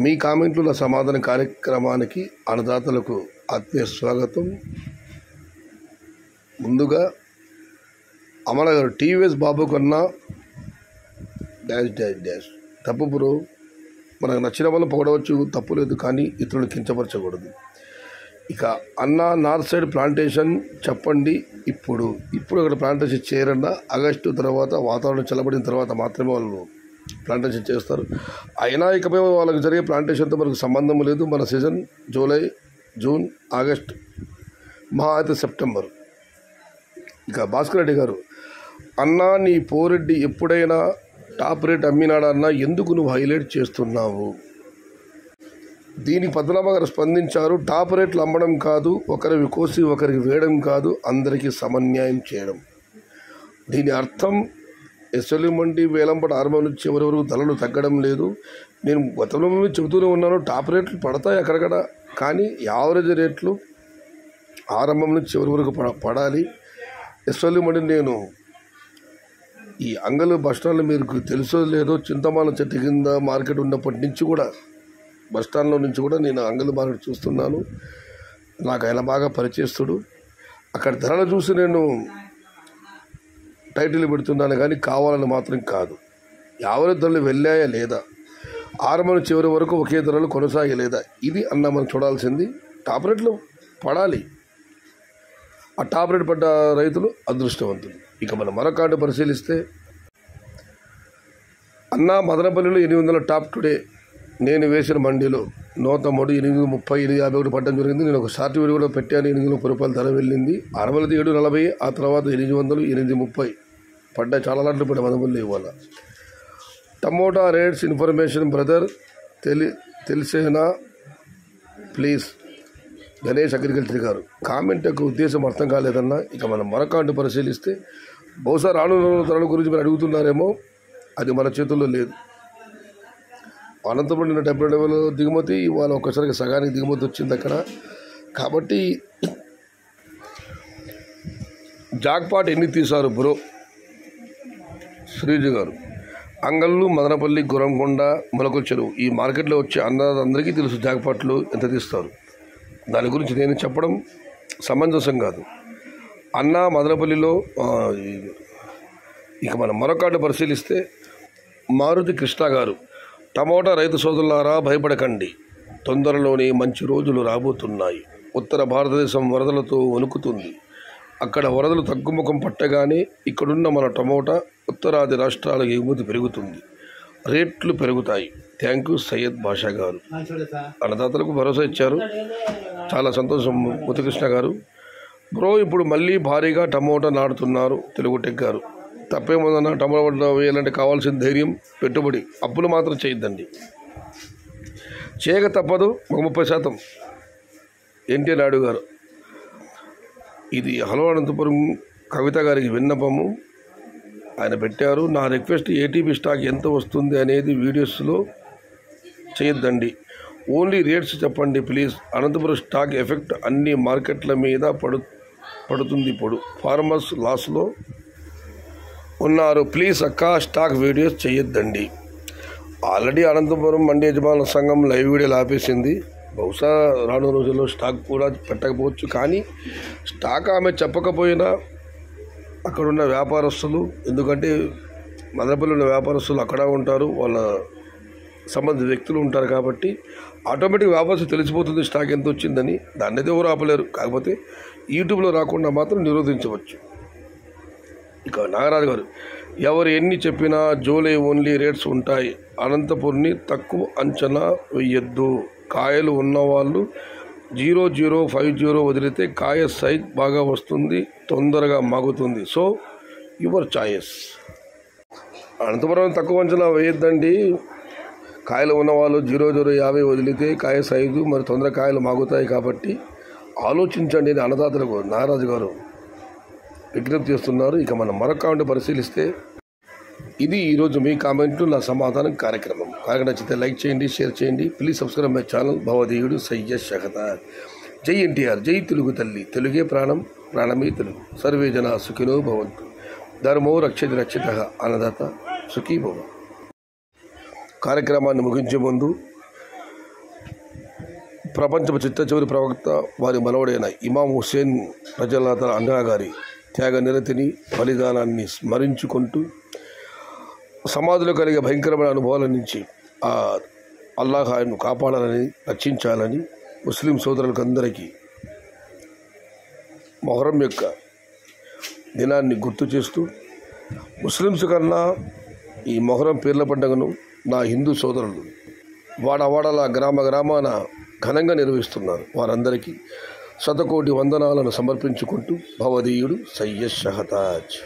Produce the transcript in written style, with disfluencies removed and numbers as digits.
మీ కామెంట్ల సమాధాన కార్యక్రమానికి అన్నదాతలకు ఆత్మీయ స్వాగతం. ముందుగా అమల గారు టీవీఎస్ బాబు కన్నా డాష్ తప్పు బ్రో, మనకు నచ్చిన వాళ్ళు పొగడవచ్చు, తప్పు లేదు, కానీ ఇతరులను కించపరచకూడదు. ఇక అన్న నార్త్ సైడ్ ప్లాంటేషన్ చెప్పండి. ఇప్పుడు అక్కడ ప్లాంటేషన్ చేయరన్నా, ఆగస్టు తర్వాత వాతావరణం చల్లబడిన తర్వాత మాత్రమే వాళ్ళు ప్లాంటేషన్ చేస్తారు. అయినా ఇకపై వాళ్ళకి జరిగే ప్లాంటేషన్తో మనకు సంబంధం లేదు. మన సీజన్ జూలై, జూన్, ఆగస్ట్, మహా అయితే సెప్టెంబర్. ఇక భాస్కర్ రెడ్డి గారు, అన్నా నీ పోరెడ్డి ఎప్పుడైనా టాప్ రేట్ అమ్మినాడా అన్నా, ఎందుకు నువ్వు హైలైట్ చేస్తున్నావు? దీనికి పద్మనాభ గారు స్పందించారు. టాప్ రేట్లు అమ్మడం కాదు, ఒకరికి కోసి ఒకరికి వేయడం కాదు, అందరికీ సమన్యాయం చేయడం. దీని అర్థం ఎస్ఎల్యూ మండి వేలంపాట ఆరంభం నుంచి చివరి వరకు ధరలు తగ్గడం లేదు. నేను గతంలో చెబుతూనే ఉన్నాను, టాప్ రేట్లు పడతాయి అక్కడక్కడ, కానీ యావరేజ్ రేట్లు ఆరంభం నుంచి చివరి వరకు పడాలి. ఎస్ఎల్యూ మండి నేను ఈ అంగలు బస్టాండ్లో మీకు తెలుసో లేదో, చింతమాల చెట్టు కింద మార్కెట్ ఉన్నప్పటి నుంచి కూడా, బస్టాండ్లో నుంచి కూడా నేను అంగలు మార్కెట్ చూస్తున్నాను. నాకు ఆయన బాగా పరిచయస్తుడు. అక్కడ ధరలు చూసి నేను టైటిల్ పెడుతున్నాను, కానీ కావాలని మాత్రం కాదు. యావరేజ్ ధరలు వెళ్ళాయా లేదా, ఆరంభం చివరి వరకు ఒకే ధరలు కొనసాగలేదా, ఇది అన్న మనం చూడాల్సింది. టాప్ రేట్లు పడాలి. ఆ టాప్ రేట్ పడ్డ రైతులు అదృష్టవంతులు. ఇక మనం మరొక పరిశీలిస్తే, అన్న మదనపల్లిలో 800 టాప్ టుడే నేను వేసిన మండీలో 103, 830, 851 పడ్డం జరిగింది. నేను ఒక షార్ట్ వీడియో కూడా పెట్టాను. 830 రూపాయల ధర వెళ్ళింది. 740, ఆ తర్వాత 800, 830 పడ్డాయి. చాలా లాంటి పడ్డాయి మదనపల్లి ఇవాళ. టమోటా రేట్స్ ఇన్ఫర్మేషన్ బ్రదర్ తెలిసేనా ప్లీజ్. గణేష్ అగ్రికల్చర్ గారు, కామెంట్ యొక్క ఉద్దేశం అర్థం కాలేదన్నా. ఇక మనం మరొక పరిశీలిస్తే, బహుశా రానున్న ధరల గురించి మీరు అడుగుతున్నారేమో, అది మన చేతుల్లో లేదు. అనంతపురం 70 లెవెల్ దిగుమతి, ఇవాళ ఒక్కసారికి సగానికి దిగుమతి వచ్చింది అక్కడ. కాబట్టి జాక్పాట్ ఎన్ని తీశారు బ్రో? శ్రీజు గారు, అంగళ్ళు, మదనపల్లి, గురంకొండ, మొలకల చెరువు ఈ మార్కెట్లో వచ్చే అందరికీ తెలుసు జాక్పాట్లు ఎంత తీస్తారు. దాని గురించి నేను చెప్పడం సమంజసం కాదు. అన్న మదనపల్లిలో ఇక మనం మరొక పరిశీలిస్తే, మారుతి కృష్ణ గారు, టమోటా రైతు సోదరులారా భయపడకండి, తొందరలోనే మంచి రోజులు రాబోతున్నాయి. ఉత్తర భారతదేశం వరదలతో వణుకుతుంది. అక్కడ వరదలు తగ్గుముఖం పట్టగానే ఇక్కడున్న మన టమోటా ఉత్తరాది రాష్ట్రాలకు ఎగుమతి పెరుగుతుంది, రేట్లు పెరుగుతాయి. థ్యాంక్ యూ సయ్యద్ బాషా గారు. అన్నదాతలకు భరోసా ఇచ్చారు, చాలా సంతోషం. ముతుకృష్ణ గారు, బ్రో ఇప్పుడు మళ్ళీ భారీగా టమోటా నాటుతున్నారు తెలుగు టెక్ గారు. తప్పేముందన్న, టమోటా వేయాలంటే కావాల్సిన ధైర్యం, పెట్టుబడి. అప్పులు మాత్రం చేయొద్దండి, చేయక తప్పదు. 30% ఎన్టీ నాయుడు గారు. ఇది హలో అనంతపురం కవిత గారికి విన్నపము, ఆయన పెట్టారు. నా రిక్వెస్ట్, ఏటీపీ స్టాక్ ఎంత వస్తుంది అనేది వీడియోస్లో చేయొద్దండి, ఓన్లీ రేట్స్ చెప్పండి ప్లీజ్. అనంతపురం స్టాక్ ఎఫెక్ట్ అన్ని మార్కెట్ల మీద పడుతుంది. ఇప్పుడు ఫార్మర్స్ లాస్లో ఉన్నారు. ప్లీజ్ అక్క స్టాక్ వీడియోస్ చేయొద్దండి. ఆల్రెడీ అనంతపురం మండి యజమానుల సంఘం లైవ్ వీడియోలు ఆపేసింది. బహుశా రాను రోజుల్లో స్టాక్ కూడా పెట్టకపోవచ్చు. కానీ స్టాక్ ఆమె చెప్పకపోయినా అక్కడున్న వ్యాపారస్తులు, ఎందుకంటే మదనపల్లి ఉన్న వ్యాపారస్తులు అక్కడ ఉంటారు, వాళ్ళ సంబంధిత వ్యక్తులు ఉంటారు, కాబట్టి ఆటోమేటిక్ వ్యాపారస్తులు తెలిసిపోతుంది స్టాక్ ఎంత వచ్చిందని. దాన్ని అయితే ఎవరు ఆపలేరు. కాకపోతే యూట్యూబ్లో రాకుండా మాత్రం నిరోధించవచ్చు. ఇక నాగరాజు గారు, ఎవరు ఎన్ని చెప్పినా జూలై ఓన్లీ రేట్స్ ఉంటాయి. అనంతపుర్ని తక్కువ అంచనా వెయ్యొద్దు. కాయలు ఉన్నవాళ్ళు 0050 వదిలితే కాయ సైజ్ బాగా వస్తుంది, తొందరగా మాగుతుంది. So your choice. అనంతపురం తక్కువ అంచనా వేయొద్దండి. కాయలు ఉన్నవాళ్ళు 0050 వదిలితే కాయ సైజు మరి తొందరగా కాయలు మాగుతాయి. కాబట్టి ఆలోచించండి అని అన్నదాతలకు నాగరాజు గారు విజ్ఞప్తి చేస్తున్నారు. ఇక మనం మరొక పరిశీలిస్తే, ఇది ఈరోజు మీ కామెంట్లు నా సమాధానం కార్యక్రమం. నచ్చితే లైక్ చేయండి, షేర్ చేయండి. Please subscribe my channel. భవదేవుడు సయ్యద్ షహతార్. జై ఎన్టీఆర్, జై తెలుగు తల్లి, తెలుగే ప్రాణం, ప్రాణమే తెలుగు. సర్వే జన సుఖినో భవంతు. ధర్మో రక్షతి రక్షిత, అన్నదాత సుఖీ భవ. కార్యక్రమాన్ని ముగించే ముందు ప్రపంచ చిత్తచివరి ప్రవక్త వారి మనవడైన ఇమాం హుస్సేన్ రజల్లాహు తఆలా అన్హు గారి త్యాగ నిరతిని బలిదానాన్ని స్మరించుకుంటూ సమాధిలో కలిగే భయంకరమైన అనుభవాల నుంచి అల్లాహ్ ఆయన్ను కాపాడాలని రక్షించాలని ముస్లిం సోదరులకు అందరికీ మొహరం యొక్క దినాన్ని గుర్తు చేస్తూ, ముస్లిమ్స్ కన్నా ఈ మొహరం పీర్ల పండుగను నా హిందూ సోదరులు వాడవాడల గ్రామాన ఘనంగా నిర్వహిస్తున్నారు. వారందరికీ శతకోటి వందనాలను సమర్పించుకుంటూ భవదీయుడు సయ్యద్ షహతాజ్.